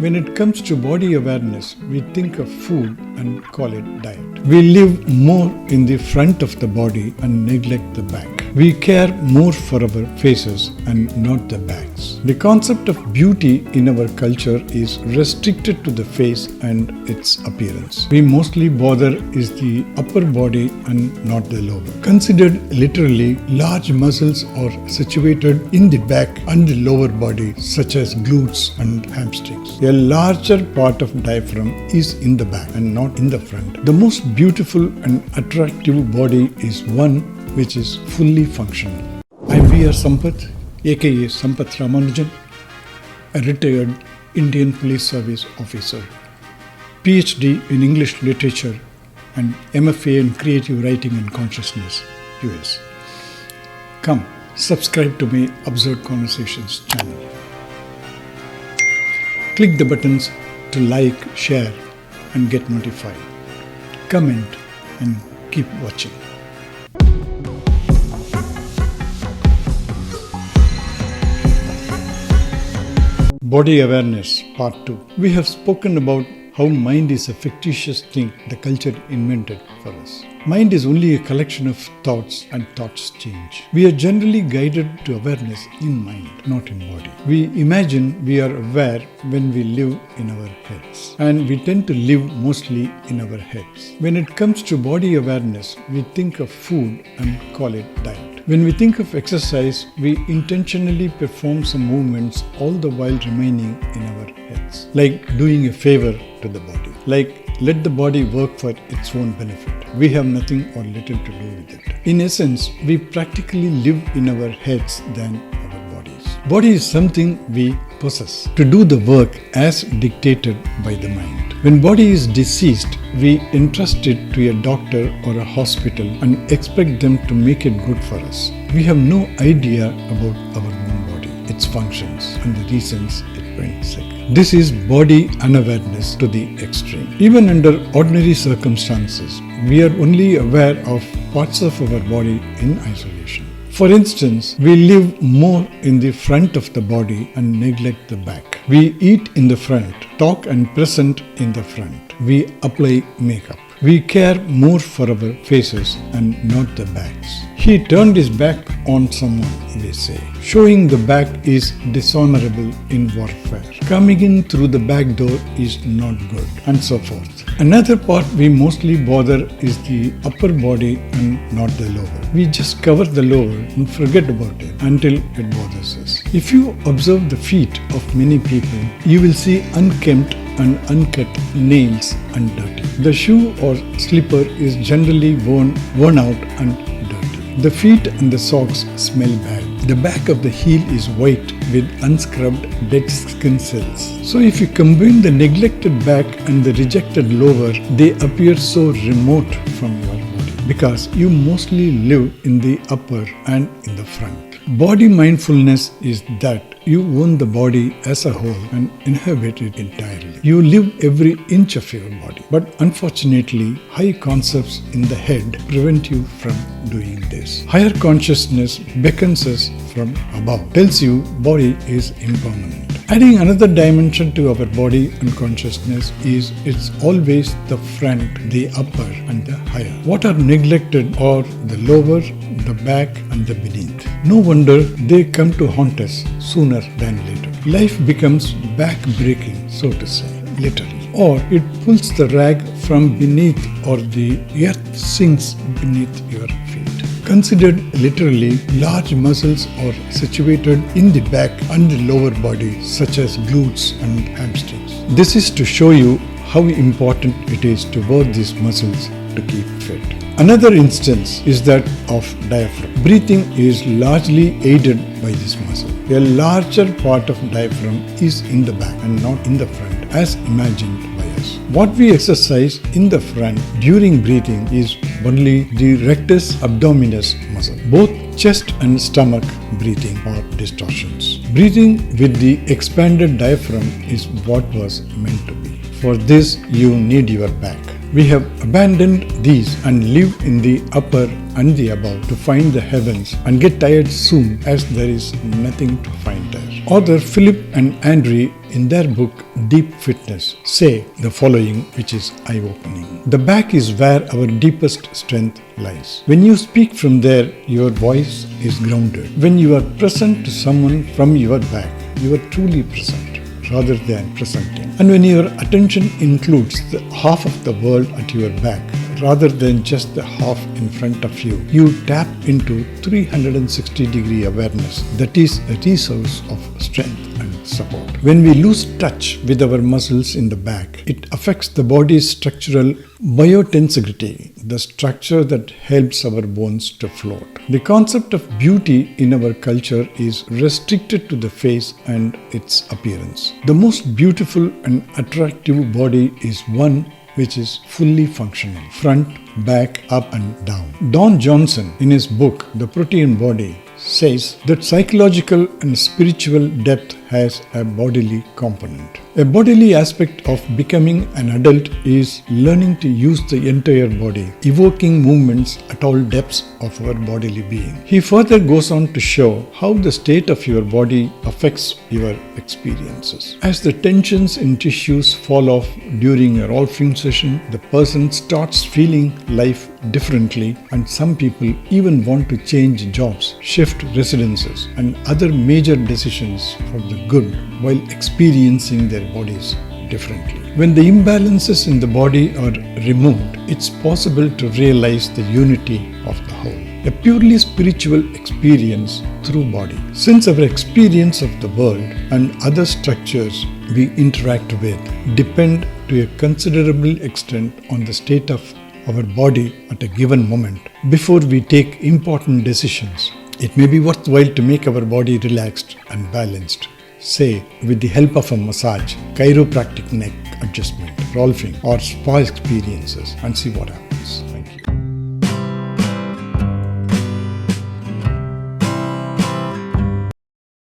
When it comes to body awareness, we think of food and call it diet. We live more in the front of the body and neglect the back. We care more for our faces and not the backs. The concept of beauty in our culture is restricted to the face and its appearance. We mostly bother is the upper body and not the lower. Considered literally, large muscles are situated in the back and the lower body, such as glutes and hamstrings. A larger part of diaphragm is in the back and not in the front. The most beautiful and attractive body is one which is fully functional. I'm V.R. Sampath, aka Sampath Ramanujan, a retired Indian Police Service officer, PhD in English Literature and MFA in Creative Writing and Consciousness, US. Come, subscribe to my Absurd Conversations channel. Click the buttons to like, share and get notified. Comment and keep watching. Body Awareness Part 2. We have spoken about how mind is a fictitious thing the culture invented for us. Mind is only a collection of thoughts and thoughts change. We are generally guided to awareness in mind, not in body. We imagine we are aware when we live in our heads, and we tend to live mostly in our heads. When it comes to body awareness, we think of food and call it diet. When we think of exercise, we intentionally perform some movements all the while remaining in our heads, like doing a favor to the body, like let the body work for its own benefit. We have nothing or little to do with it. In essence, we practically live in our heads than our bodies. Body is something we possess to do the work as dictated by the mind. When body is deceased, we entrust it to a doctor or a hospital and expect them to make it good for us. We have no idea about our own body, its functions, and the reasons it went sick. This is body unawareness to the extreme. Even under ordinary circumstances, we are only aware of parts of our body in isolation. For instance, we live more in the front of the body and neglect the back. We eat in the front, talk and present in the front. We apply makeup. We care more for our faces and not the backs. He turned his back on someone, they say. Showing the back is dishonorable in warfare. Coming in through the back door is not good, and so forth. Another part we mostly bother is the upper body and not the lower. We just cover the lower and forget about it until it bothers us. If you observe the feet of many people, you will see unkempt and uncut nails and dirty. The shoe or slipper is generally worn out and dirty. The feet and the socks smell bad. The back of the heel is white with unscrubbed dead skin cells. So if you combine the neglected back and the rejected lower, they appear so remote from your body because you mostly live in the upper and in the front. Body mindfulness is that you own the body as a whole and inhabit it entirely. You live every inch of your body. But unfortunately, high concepts in the head prevent you from doing this. Higher consciousness beckons us from above, tells you body is impermanent. Adding another dimension to our body and consciousness is it's always the front, the upper and the higher. What are neglected are the lower, the back and the beneath. No wonder they come to haunt us sooner than later. Life becomes back-breaking, so to say, literally. Or it pulls the rag from beneath or the earth sinks beneath your feet. Considered literally, large muscles are situated in the back and the lower body, such as glutes and hamstrings. This is to show you how important it is to work these muscles to keep fit. Another instance is that of diaphragm. Breathing is largely aided by this muscle. A larger part of diaphragm is in the back and not in the front, as imagined by us. What we exercise in the front during breathing is only the rectus abdominis muscle. Both chest and stomach breathing are distortions. Breathing with the expanded diaphragm is what was meant to be. For this, you need your back. We have abandoned these and live in the upper and the above to find the heavens and get tired soon as there is nothing to find there. Author Philip and Andre in their book Deep Fitness, say the following, which is eye-opening. The back is where our deepest strength lies. When you speak from there, your voice is grounded. When you are present to someone from your back, you are truly present rather than presenting. And when your attention includes the half of the world at your back rather than just the half in front of you, you tap into 360-degree awareness that is a resource of strength and support. When we lose touch with our muscles in the back, it affects the body's structural biotensity, the structure that helps our bones to float. The concept of beauty in our culture is restricted to the face and its appearance. The most beautiful and attractive body is one which is fully functional, front, back, up and down. Don Johnson, in his book The Protein Body, says that psychological and spiritual depth has a bodily component. A bodily aspect of becoming an adult is learning to use the entire body, evoking movements at all depths of our bodily being. He further goes on to show how the state of your body affects your experiences. As the tensions in tissues fall off during a rolfing session, the person starts feeling life differently, and some people even want to change jobs, shift residences, and other major decisions for the good while experiencing their bodies differently. When the imbalances in the body are removed, it's possible to realize the unity of the whole. A purely spiritual experience through body. Since our experience of the world and other structures we interact with depend to a considerable extent on the state of our body at a given moment, before we take important decisions, it may be worthwhile to make our body relaxed and balanced, say with the help of a massage, chiropractic neck adjustment, rolfing or spa experiences, and see what happens.